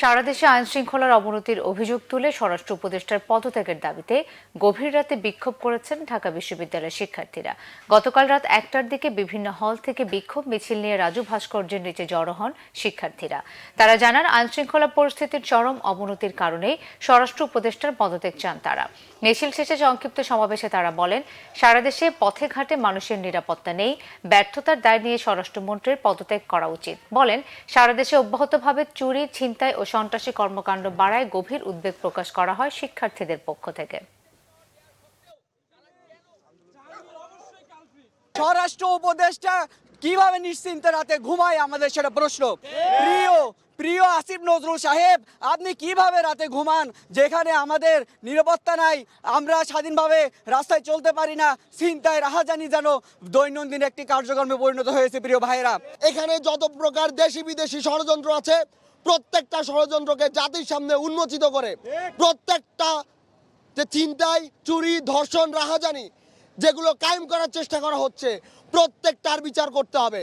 সারা দেশে আইন শৃঙ্খলার অবনতির অভিযোগ তুলে স্বরাষ্ট্র উপদেষ্টার পদত্যাগের দাবিতে গভীর রাতে বিক্ষোভ করেছেন ঢাকা বিশ্ববিদ্যালয়ের শিক্ষার্থীরা। গতকাল রাত 1টার দিকে বিভিন্ন হল থেকে বিক্ষোভ মিছিল নিয়ে রাজু ভাস্কর্যের নিচে জড়ো হন শিক্ষার্থীরা। তারা জানান, আইন শৃঙ্খলা পরিস্থিতির চরম অবনতির কারণেই স্বরাষ্ট্র উপদেষ্টার পদত্যাগ চান তারা। মিছিল শেষে সংক্ষিপ্ত সমাবেশে তারা বলেন, সারা দেশে পথে ঘাটে মানুষের নিরাপত্তা নেই, ব্যর্থতার দায় নিয়ে স্বরাষ্ট্রমন্ত্রীর পদত্যাগ করা উচিত। বলেন, সারা দেশে অব্যাহতভাবে চুরি, ছিনতাই ও সন্ত্রাসী কর্মকাণ্ড বাড়ায় গভীর উদ্বেগ প্রকাশ করা হয় শিক্ষার্থীদের পক্ষ থেকে। স্বরাষ্ট্র উপদেষ্টা কিভাবে নিশ্চিন্তে রাতে ঘুমায়, আমাদের সেটা প্রশ্ন। প্রিয় আসিফ নজরুল সাহেব, আপনি কিভাবে রাতে ঘুমান যেখানে আমাদের নিরাপত্তা নাই, আমরা স্বাধীনভাবে রাস্তায় চলতে পারি না, ছিনতাই রাহাজানি যেন দৈনন্দিন একটি কার্যক্রমে পরিণত হয়েছে। প্রিয় ভাইয়েরা, এখানে যত প্রকার দেশি বিদেশি ষড়যন্ত্র আছে, প্রত্যেকটা ষড়যন্ত্রকে জাতির সামনে উন্মোচিত করে প্রত্যেকটা যে ছিনতাই, চুরি, ধর্ষণ, রাহাজানি যেগুলো কায়েম করার চেষ্টা করা হচ্ছে, প্রত্যেকটার বিচার করতে হবে।